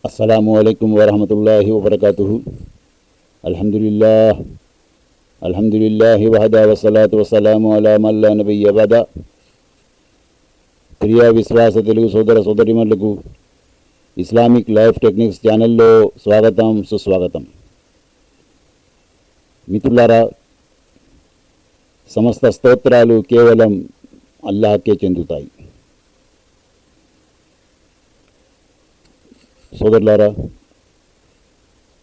అస్సలాము అలైకుం వరహమతుల్లాహి వబరకాతుహు. అల్హమ్దులిల్లాహి వహదా వస్సలాతు వస్సలాము అలా మల్లా నబియ్య బదా. ప్రియ విశ్వాస తెలుగు సోదర సోదరిమణులకు ఇస్లామిక్ లైఫ్ టెక్నిక్స్ ఛానల్లో స్వాగతం, సుస్వాగతం. మిత్రులారా, సమస్త స్తోత్రాలు కేవలం అల్లాహకే చెందుతాయి. సోదరులారా,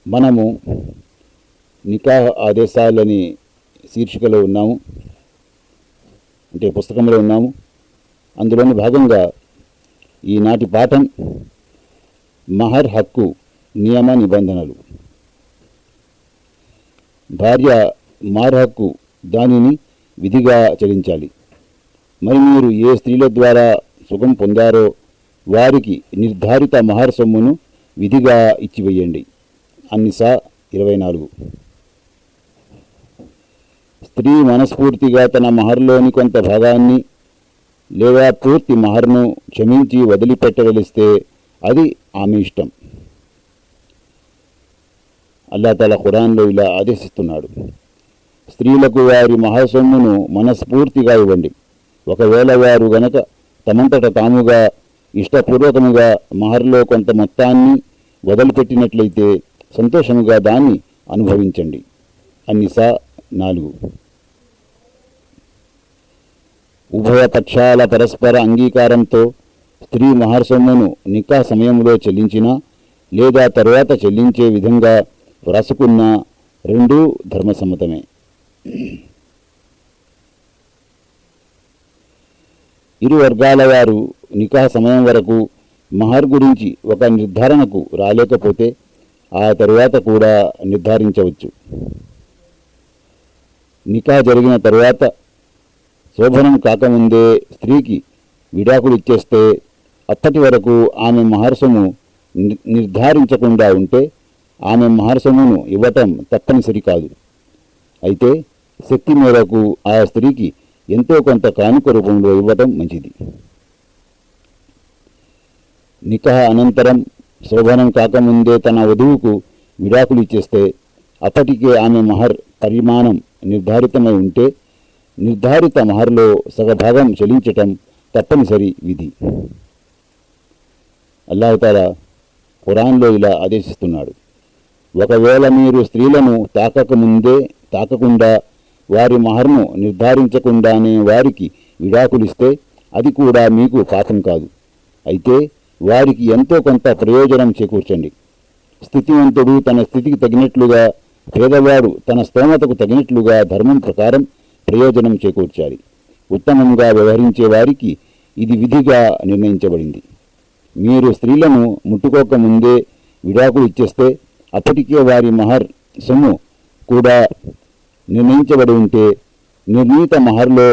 మనము నికాహ్ ఆదేశాలని శీర్షికలో ఉన్నాము, అంటే పుస్తకంలో ఉన్నాము. అందులోని భాగంగా ఈనాటి పాఠం మహర్ హక్కు, నియమ నిబంధనలు. భార్య మహర్ హక్కు, దానిని విధిగా చెల్లించాలి. మరి మీరు ఏ స్త్రీల ద్వారా సుఖం పొందారో వారికి నిర్ధారిత మహర్ సొమ్మును విధిగా ఇచ్చివేయండి. అన్నిసా 24. స్త్రీ మనస్ఫూర్తిగా తన మహర్లోని కొంత భాగాన్ని లేదా పూర్తి మహర్ను క్షమించి వదిలిపెట్టగలిస్తే అది ఆమె ఇష్టం. అల్లాహ్ తఆలా ఖురాన్లో ఇలా ఆదేశిస్తున్నాడు, స్త్రీలకు వారి మహర్ సొమ్మును మనస్ఫూర్తిగా ఇవ్వండి. ఒకవేళ వారు గనక తమంతట తాముగా ఇష్టపూర్వకముగా మహర్లో కొంత మొత్తాన్ని వదిలిపెట్టినట్లయితే సంతోషముగా దాన్ని అనుభవించండి. అన్నిసా 4. ఉభయ పక్షాల పరస్పర అంగీకారంతో స్త్రీ మహర్ సొమ్మును నికా సమయంలో చెల్లించినా లేదా తరువాత చెల్లించే విధంగా వ్రాసుకున్న రెండూ ధర్మసమ్మతమే. ఇరు వర్గాల వారు నికా సమయం వరకు మహర్ గురించి ఒక నిర్ధారణకు రాలేకపోతే ఆ తరువాత కూడా నిర్ధారించవచ్చు. నికా జరిగిన తరువాత శోభనం కాకముందే స్త్రీకి విడాకులు ఇచ్చేస్తే అప్పటి వరకు ఆమె మహర్ సొమ్ము నిర్ధారించకుండా ఉంటే ఆమె మహర్ సొమ్మును ఇవ్వటం తప్పనిసరి కాదు. అయితే శక్తి మేరకు ఆ స్త్రీకి ఎంతో కొంత కానుక రూపంలో ఇవ్వటం మంచిది. నికాహ్ అనంతరం శోభనం కాకముందే తన వధువుకు విడాకులు ఇచ్చేస్తే అప్పటికే ఆమె మహర్ పరిమాణం నిర్ధారితమై ఉంటే నిర్ధారిత మహర్లో సగభాగం చెల్లించటం తప్పనిసరి విధి. అల్లాహ్ తఆలా ఖురాన్లో ఇలా ఆదేశిస్తున్నాడు, ఒకవేళ మీరు స్త్రీలను తాకకుండా వారి మహర్ను నిర్ధారించకుండానే వారికి విడాకులిస్తే అది కూడా మీకు పాపం కాదు. అయితే వారికి ఎంతో కొంత ప్రయోజనం చేకూర్చండి. స్థితివంతుడు తన స్థితికి తగినట్లుగా, పేదవాడు తన స్తోమతకు తగినట్లుగా ధర్మం ప్రకారం ప్రయోజనం చేకూర్చాలి. ఉత్తమంగా వ్యవహరించే వారికి ఇది విధిగా నిర్ణయించబడింది. మీరు స్త్రీలను ముట్టుకోకముందే విడాకులు ఇచ్చేస్తే అప్పటికే వారి మహర్ సొమ్ము కూడా నిర్ణయించబడి ఉంటే నిర్ణీత మహర్లో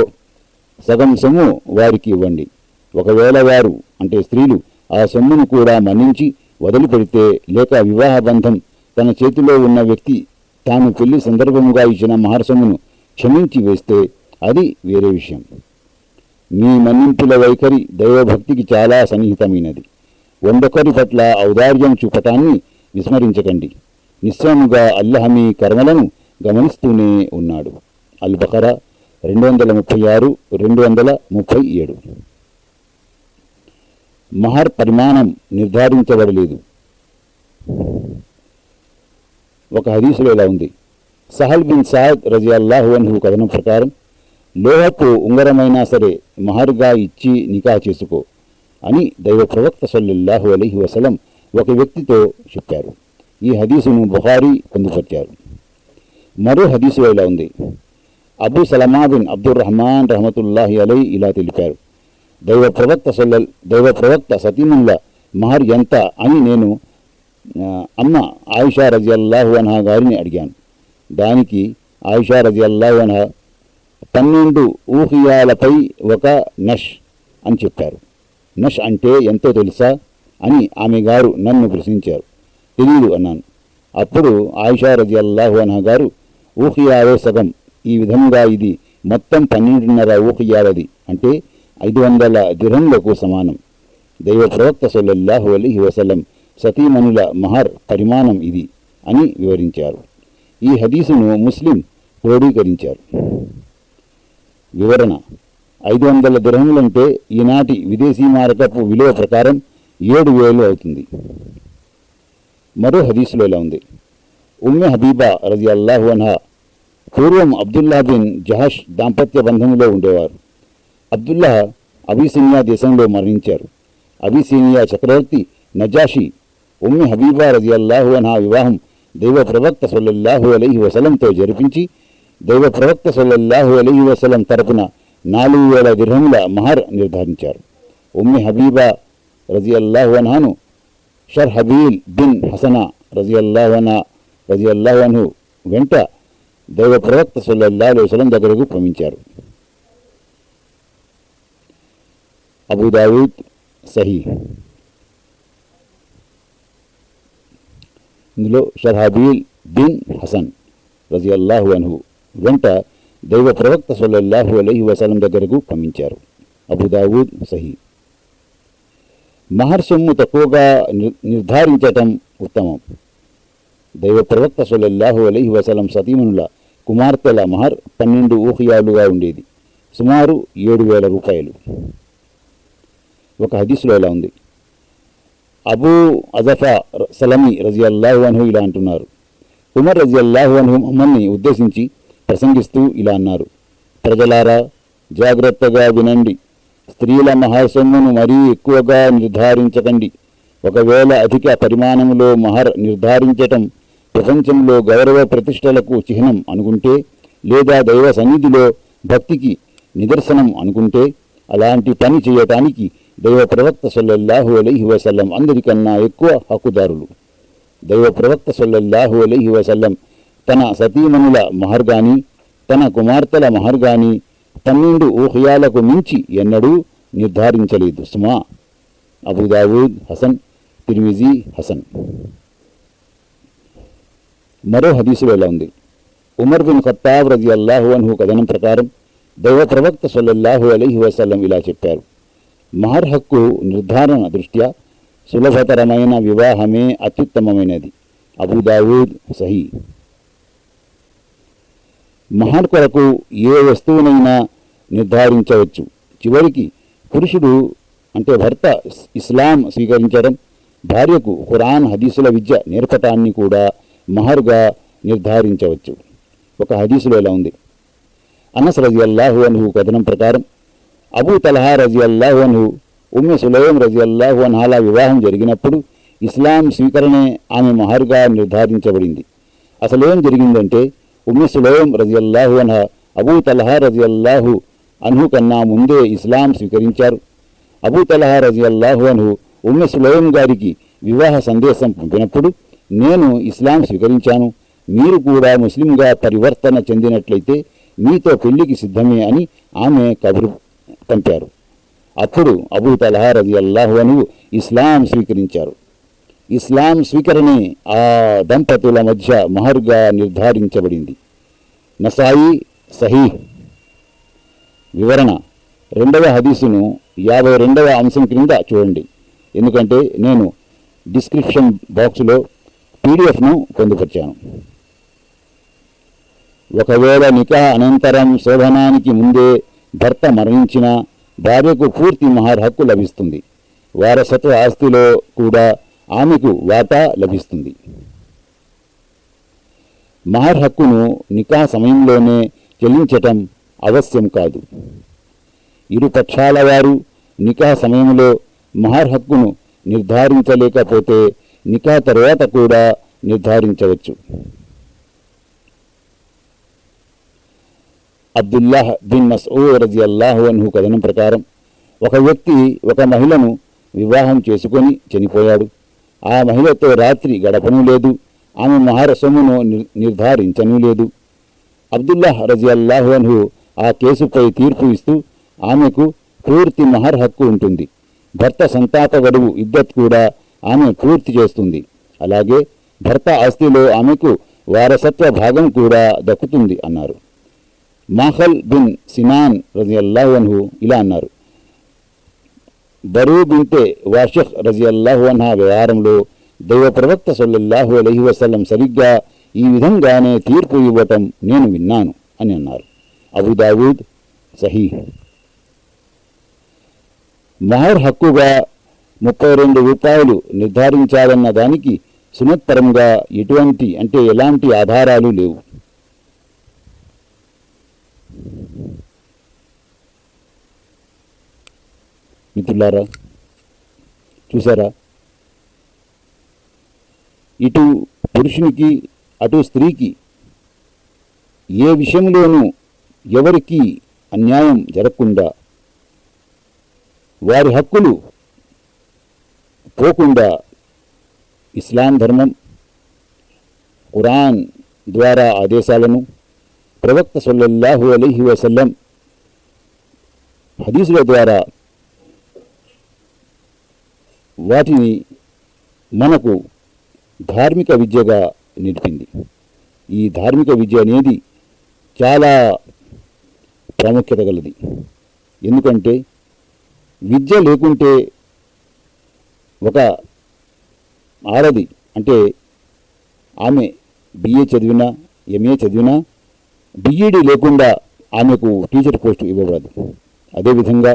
సగం సొమ్ము వారికి ఇవ్వండి. ఒకవేళ వారు, అంటే స్త్రీలు, ఆ సొమ్మును కూడా మన్నించి వదిలిపెడితే లేక వివాహ బంధం తన చేతిలో ఉన్న వ్యక్తి తాను పెళ్లి సందర్భముగా ఇచ్చిన మహర్ సొమ్మును క్షమించి వేస్తే అది వేరే విషయం. మీ మన్నింపుల వైఖరి దైవభక్తికి చాలా సన్నిహితమైనది. వందొకరి పట్ల ఔదార్యం చూపటాన్ని విస్మరించకండి. నిశ్చయముగా అల్లాహ్ మీ కర్మలను గమనిస్తూనే ఉన్నాడు. అల్-బఖరా 236, 237. మహర్ పరిమాణం నిర్ధారించబడలేదు. ఒక హదీసులో ఇలా ఉంది, సహల్ బిన్ సాద్ రజియల్లాహు అన్హు కథనం ప్రకారం లోహపు ఉంగరమైనా సరే మహర్గా ఇచ్చి నికా చేసుకో అని దైవ ప్రవక్త సల్లల్లాహు అలైహి వసల్లం ఒక వ్యక్తితో చెప్పారు. ఈ హదీసును బుఖారీ పొందుపరిచారు. మరో హదీసులో ఇలా ఉంది, అబూ సలమా బిన్ అబ్దుర్ రహమాన్ రహమతుల్లాహి అలై ఇలా తెలిపారు, దైవ ప్రవక్త సతీముల్ల మహర్ ఎంత అని నేను అమ్మ ఆయిషా రజియల్లాహు అన్హా గారిని అడిగాను. దానికి ఆయిషా రజియల్లాహు అన్హా 12 ఊహియాలపై ఒక నష్ అని చెప్పారు. నష్ అంటే ఎంతో తెలుసా అని ఆమె గారు నన్ను ప్రశ్నించారు. తెలీదు అన్నాను. అప్పుడు ఆయిషా రజియల్లాహు అన్హా గారు, ఊహియాలో సగం, ఈ విధంగా ఇది మొత్తం 12.5 ఊహియాలది, అంటే 500 దిర్హంలకు సమానం. దైవ ప్రవక్త సల్లల్లాహు అలైహి వసల్లం సతీమణుల మహర్ పరిమాణం ఇది అని వివరించారు. ఈ హదీసును ముస్లిం క్రోడీకరించారు. వివరణ: 500 దిర్హములంటే ఈనాటి విదేశీ మారకపు విలువ ప్రకారం 7,000 అవుతుంది. మరో హదీసులో ఇలా ఉంది: ఉమ్మె హబీబా రజియల్లాహు అన్హా పూర్వం అబ్దుల్లా బిన్ జహష్ దాంపత్య బంధంలో ఉండేవారు. అబ్దుల్లా అబీసినియా దేశంలో మరణించారు. అబీసినియా చక్రవర్తి నజాషి ఉమ్మె హబీబా రజియల్లాహు అన్హా వివాహం దైవ ప్రవక్త సల్లల్లాహు అలైహి వసల్లంతో జరిపించి దైవ ప్రవక్త సల్లల్లాహు అలైహి వసల్లం తరపున 4,000 దిర్హముల మహర్ నిర్ధారించారు. ఉమ్మె హబీబా రజియల్లాహు అన్హాను షర్హబీల్ బిన్ హసనా రజియల్లాహు అన్హు వెంట దైవ ప్రవక్త సల్లల్లాహు అలైహి వసల్లం దగ్గరకు పంపించారు. అబూ దావూద్ సహీ. ఇందులో షర్హబీల్ బిన్ హసన్ రజియల్లాహు అన్హు వెంట దైవ ప్రవక్త సల్లల్లాహు అలైహి వసల్లం దగ్గరకు పంపించారు. అబూ దావూద్ సహీ. మహర్ సొమ్ము తక్కువగా నిర్ధారించటం ఉత్తమం. దైవ ప్రవక్త సల్లల్లాహు అలైహి వసల్లం సతీమణుల కుమార్తెల మహర్ 12 ఊఖియాలుగా ఉండేది, సుమారు 7,000 రూపాయలు. ఒక హదీసులో ఇలా ఉంది: అబూ అజఫా సలమీ రజియల్లాహు అన్హు ఇలా అంటున్నారు: ఉమర్ రజియల్లాహు అన్హు మమ్మల్ని ఉద్దేశించి ప్రసంగిస్తూ ఇలా అన్నారు: ప్రజలారా, జాగ్రత్తగా వినండి. స్త్రీల మహర్ సొమ్మును మరీ ఎక్కువగా నిర్ధారించకండి. ఒకవేళ అధిక పరిమాణంలో మహర్ నిర్ధారించటం ప్రపంచంలో గౌరవ ప్రతిష్టలకు చిహ్నం అనుకుంటే, లేదా దైవ సన్నిధిలో భక్తికి నిదర్శనం అనుకుంటే, అలాంటి పని చేయటానికి దైవ ప్రవక్త సల్లల్లాహు అలైహి వసల్లం అందరికన్నా ఎక్కువ హక్కుదారులు. దైవ ప్రవక్త సల్లల్లాహు అలైహి వసల్లం తన సతీమణుల మహర్ గాని తన కుమార్తెల మహర్ గాని 12 ఊఖియాలకు మించి ఎన్నడూ నిర్ధారించలేదు. సుమా. అబూ దావూద్ హసన్, తిర్మిజీ హసన్. మరో హదీసులో ఎలా ఉంది: ఉమర్ బిన్ ఖత్తాబ్ రజియల్లాహు అన్హు కథనం ప్రకారం దైవ ప్రవక్త సల్లల్లాహు అలైహి వసల్లం ఇలా చెప్పారు: మహర్ హక్కు నిర్ధారణ దృష్ట్యా సులభతరమైన వివాహమే అత్యుత్తమమైనది. అబూ దావూద్ సహీ. మహర్ కొరకు ఏ వస్తువునైనా నిర్ధారించవచ్చు. చివరికి పురుషుడు అంటే భర్త ఇస్లాం స్వీకరించడం, భార్యకు ఖురాన్ హదీసుల విద్య నేర్పటాన్ని కూడా మహర్గా నిర్ధారించవచ్చు. ఒక హదీసులో ఎలా ఉంది: అనస్ రజియల్లాహు అన్హు కథనం ప్రకారం అబూ తల్హా రజియల్లాహు అన్హు ఉమ్మె సులైం రజియల్లాహు అన్హాల వివాహం జరిగినప్పుడు ఇస్లాం స్వీకరణే ఆమె మహర్గా నిర్ధారించబడింది. అసలేం జరిగిందంటే, ఉమ్మె సులైం రజియల్లాహు అన్హా అబూ తల్హా రజియల్లాహు అన్హు కన్నా ముందే ఇస్లాం స్వీకరించారు. అబూ తల్హా రజియల్లాహు అన్హు ఉమ్మె సులైం గారికి వివాహ సందేశం పంపినప్పుడు, నేను ఇస్లాం స్వీకరించాను, మీరు కూడా ముస్లింగా పరివర్తన చెందినట్లయితే మీతో పెళ్లికి సిద్ధమే అని ఆమె కబురు పంపారు. అప్పుడు అబూ తల్హా రజియల్లాహు అన్హు ఇస్లాం స్వీకరించారు. ఇస్లాం స్వీకరణే ఆ దంపతుల మధ్య మహర్గా నిర్ధారించబడింది. నసాయి సహీహ్. వివరణ: 2వ హదీసును 52వ అంశం క్రింద చూడండి, ఎందుకంటే నేను డిస్క్రిప్షన్ బాక్సులో పీడిఎఫ్ను పొందుపరిచాను. ఒకవేళ నికాహ్ అనంతరం శోభనానికి ముందే భర్త మరణించిన భార్యకు పూర్తి మహర్ హక్కు లభిస్తుంది. వారసత్వ ఆస్తిలో కూడా ఆమెకు వాటా లభిస్తుంది. మహర్ హక్కును నికాహ్ సమయంలోనే చెల్లించటం అవశ్యం కాదు. ఇరు పక్షాల వారు నికాహ్ సమయంలో మహర్ హక్కును నిర్ధారించలేకపోతే నికాహ్ తర్వాత కూడా నిర్ధారించవచ్చు. అబ్దుల్లాహ్ బిన్ మస్ఊద్ రజియల్లాహు అన్హు కథనం ప్రకారం ఒక వ్యక్తి ఒక మహిళను వివాహం చేసుకొని చనిపోయాడు. ఆ మహిళతో రాత్రి గడపను లేదు, ఆమె మహర్ సొమ్మును నిర్ధారించను లేదు. అబ్దుల్లాహ్ రజియల్లాహు అన్హు ఆ కేసుపై తీర్పు ఇస్తూ ఆమెకు పూర్తి మహర్ హక్కు ఉంటుంది. భర్త సంతాప గడువు ఇద్దత్ కూడా ఆమె పూర్తి చేస్తుంది. అలాగే భర్త ఆస్తిలో ఆమెకు వారసత్వ భాగం కూడా దక్కుతుంది అన్నారు. మాఖల్ బిన్ సినాన్ రజియల్లాహు అన్హు ఇలా అన్నారు: బరూ బిన్తే వాషిఖ్ రజియల్లాహు అన్హా వ్యవహారంలో దైవ ప్రవక్త సల్లల్లాహు అలైహి వసల్లం సరిగ్గా ఈ విధంగానే తీర్పు ఇవ్వటం నేను విన్నాను అని అన్నారు. అబూ దావూద్ సహీహ్. మహర్ హక్కుగా 32 రూపాయలు నిర్ధారించాలన్న దానికి సున్నత్పరంగా ఎలాంటి ఆధారాలు లేవు. మిత్రులారా, చూసారా, ఇటు పురుషునికి అటు స్త్రీకి ఏ విషయంలోనూ ఎవరికి అన్యాయం జరగకుండా, వారి హక్కులు పోకుండా ఇస్లాం ధర్మం ఖురాన్ ద్వారా ఆదేశాలను, ప్రవక్త సల్లల్లాహు అలైహి వసల్లం హదీసుల ద్వారా వాటిని మనకు ధార్మిక విద్యగా నేర్పింది. ఈ ధార్మిక విద్య అనేది చాలా ప్రాముఖ్యత గలది. ఎందుకంటే విద్య లేకుంటే ఒక ఆడది అంటే ఆమె BA చదివినా MA చదివినా BEd లేకుండా ఆమెకు టీచర్ పోస్టు ఇవ్వబడదు. అదేవిధంగా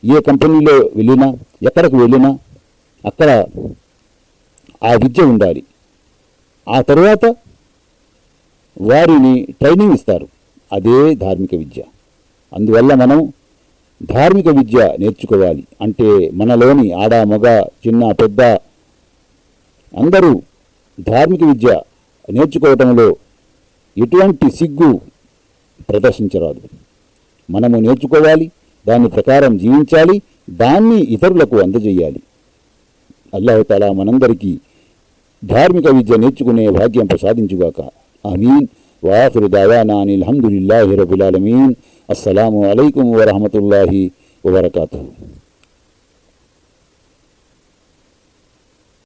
ఏ కంపెనీలో వెళ్ళినా, ఎక్కడికి వెళ్ళినా అక్కడ ఆ విద్య ఉండాలి. ఆ తరువాత వారిని ట్రైనింగ్ ఇస్తారు. అదే ధార్మిక విద్య. అందువల్ల మనం ధార్మిక విద్య నేర్చుకోవాలి. అంటే మనలోని ఆడ, మగ, చిన్న, పెద్ద అందరూ ధార్మిక విద్య నేర్చుకోవటంలో ఎటువంటి సిగ్గు ప్రదర్శించరాదు. మనము నేర్చుకోవాలి, దాని ప్రకారం జీవించాలి, దాన్ని ఇతరులకు అందజేయాలి. అల్లాహు తఆలా మనందరికీ ధార్మిక విద్య నేర్చుకునే భాగ్యం ప్రసాదించుగాక. ఆమీన్. వాఖిరు దావానా అనిల్ హమ్దులిల్లాహి రబ్బిల్ ఆలమీన్. అస్సలాము అలైకుం వరహమతుల్లాహి వబరకాతుహు.